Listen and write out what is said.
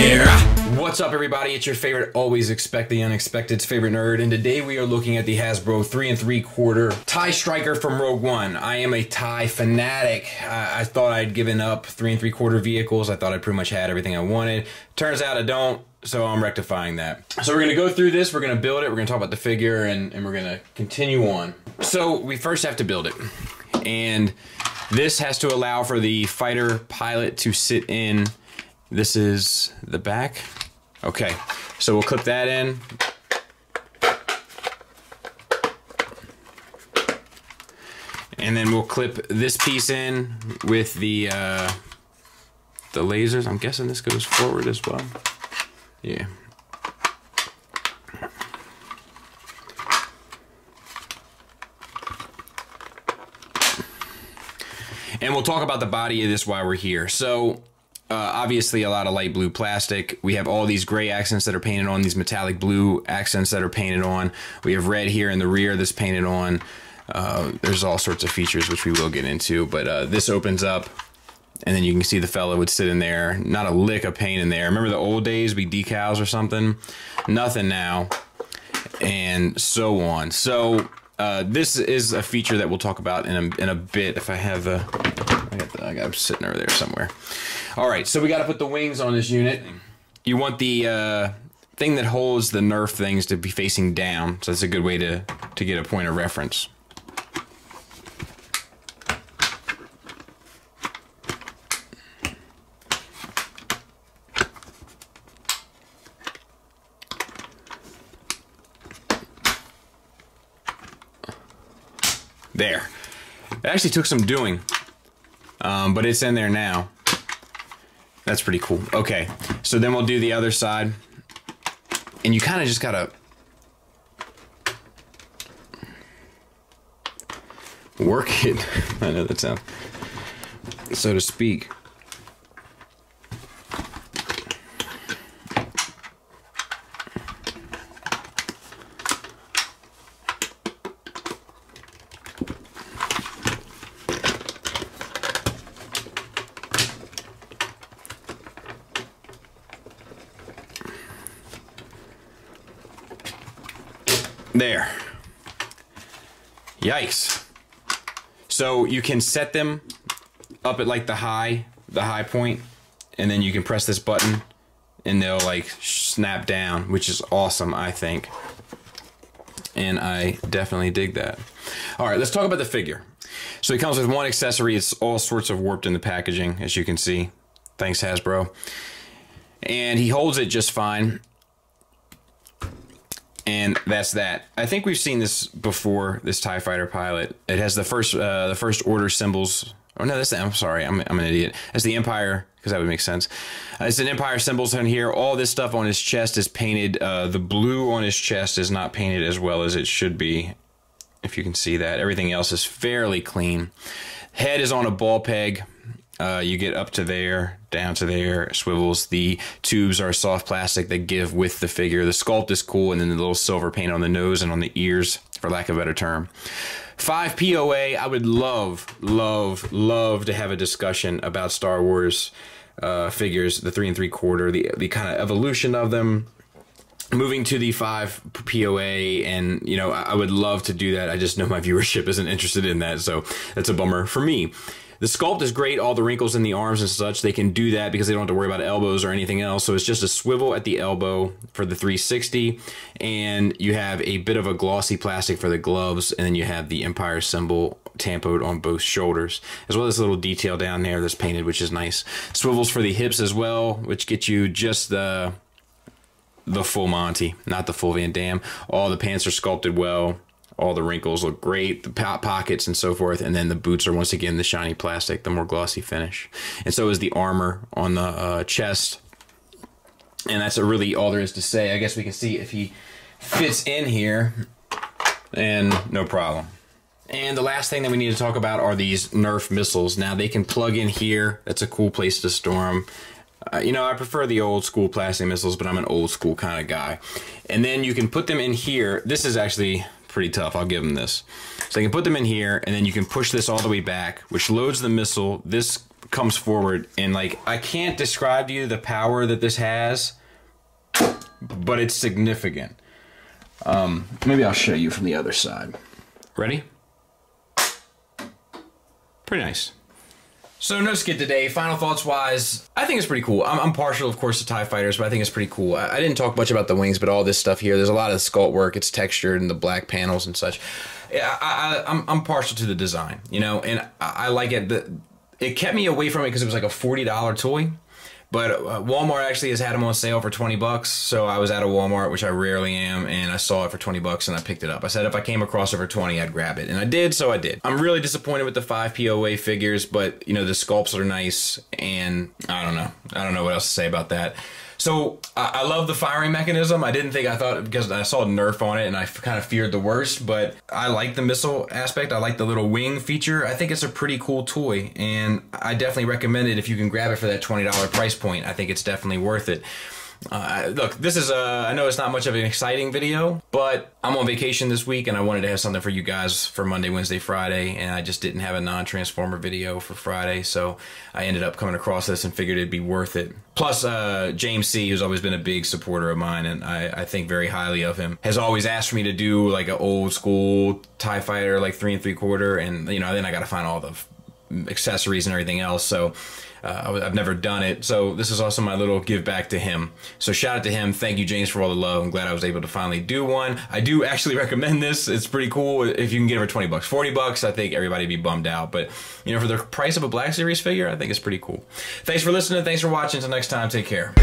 here. What's up, everybody? It's your favorite, always expect the unexpected's favorite nerd, and today we are looking at the Hasbro 3 3/4 TIE Striker from Rogue One. I am a TIE fanatic. I thought I'd given up 3 3/4 vehicles. I thought I pretty much had everything I wanted. Turns out I don't, so I'm rectifying that. So we're going to go through this, we're going to build it, we're going to talk about the figure, and we're going to continue on. So we first have to build it, and this has to allow for the fighter pilot to sit in. This is the back. Okay, so we'll clip that in. And then we'll clip this piece in with the lasers. I'm guessing this goes forward as well. Yeah. And we'll talk about the body of this while we're here. So, obviously a lot of light blue plastic. We have all these gray accents that are painted on, these metallic blue accents that are painted on. We have red here in the rear that's painted on. There's all sorts of features which we will get into, but this opens up, and then you can see the fella would sit in there. Not a lick of paint in there. Remember the old days, be decals or something? Nothing now, and so on. So this is a feature that we'll talk about in a bit. If I have I got it sitting over there somewhere. All right, so we got to put the wings on this unit. You want the thing that holds the NERF things to be facing down, so that's a good way to get a point of reference. There. It actually took some doing, but it's in there now. That's pretty cool. Okay, so then we'll do the other side, and you kind of just gotta work it. I know that sounds, so to speak. There. Yikes. So you can set them up at like the high point, and then you can press this button and they'll like snap down, which is awesome, I think. And I definitely dig that. All right, let's talk about the figure. So it comes with one accessory. It's all sorts of warped in the packaging, as you can see. Thanks, Hasbro. And he holds it just fine. And that's that. I think we've seen this before, this TIE Fighter pilot. It has the first order symbols. Oh no, I'm sorry, I'm an idiot. That's the Empire, because that would make sense. It's an Empire symbols on here. All this stuff on his chest is painted. The blue on his chest is not painted as well as it should be, if you can see that. Everything else is fairly clean. Head is on a ball peg. You get up to there, down to there, swivels. The tubes are soft plastic that give with the figure. The sculpt is cool, and then the little silver paint on the nose and on the ears, for lack of a better term. 5 POA, I would love to have a discussion about Star Wars figures, the 3 3/4, the kind of evolution of them, moving to the 5 POA, and you know, I would love to do that. I just know my viewership isn't interested in that, so that's a bummer for me. The sculpt is great, all the wrinkles in the arms and such, they can do that because they don't have to worry about elbows or anything else. So it's just a swivel at the elbow for the 360, and you have a bit of a glossy plastic for the gloves, and then you have the Empire symbol tampoed on both shoulders, as well as a little detail down there that's painted, which is nice. Swivels for the hips as well, which get you just the full Monty, not the full Van Damme. All the pants are sculpted well. All the wrinkles look great, the pockets and so forth, and then the boots are once again the shiny plastic, the more glossy finish. And so is the armor on the chest. And that's really all there is to say. I guess we can see if he fits in here, and no problem. And the last thing that we need to talk about are these NERF missiles. Now they can plug in here. That's a cool place to store them. You know, I prefer the old school plastic missiles, but I'm an old school kind of guy. And then you can put them in here. This is actually pretty tough, I'll give them this. So you can put them in here, and then you can push this all the way back, which loads the missile. This comes forward, and like, I can't describe to you the power that this has, but it's significant. Maybe I'll show you from the other side. Ready? Pretty nice. So no skit today. Final thoughts wise, I think it's pretty cool. I'm partial, of course, to TIE fighters, but I think it's pretty cool. I didn't talk much about the wings, but all this stuff here, there's a lot of sculpt work. It's textured and the black panels and such. I'm partial to the design, you know, and I like it. It kept me away from it because it was like a $40 toy. But Walmart actually has had them on sale for 20 bucks. So I was at a Walmart, which I rarely am, and I saw it for 20 bucks and I picked it up. I said if I came across it for 20, I'd grab it. And I did, so I did. I'm really disappointed with the 5 POA figures, but you know, the sculpts are nice, and I don't know. I don't know what else to say about that. So I love the firing mechanism. I thought, because I saw NERF on it and I kind of feared the worst, but I like the missile aspect. I like the little wing feature. I think it's a pretty cool toy, and I definitely recommend it if you can grab it for that $20 price point. I think it's definitely worth it. Look, this is I know it's not much of an exciting video, but I'm on vacation this week and I wanted to have something for you guys for Monday, Wednesday, Friday, and I just didn't have a non-Transformer video for Friday, so I ended up coming across this and figured it'd be worth it. Plus, James C., who's always been a big supporter of mine, and I think very highly of him, has always asked for me to do like an old school TIE Fighter, like 3 3/4, and you know, then I got to find all the accessories and everything else, so I've never done it, so this is also my little give back to him. So shout out to him. Thank you, James, for all the love. I'm glad I was able to finally do one. I do actually recommend this. It's pretty cool if you can get it for 20 bucks. 40 bucks, I think everybody'd be bummed out, but you know, for the price of a Black Series figure, I think it's pretty cool. Thanks for listening. Thanks for watching. Until next time, take care.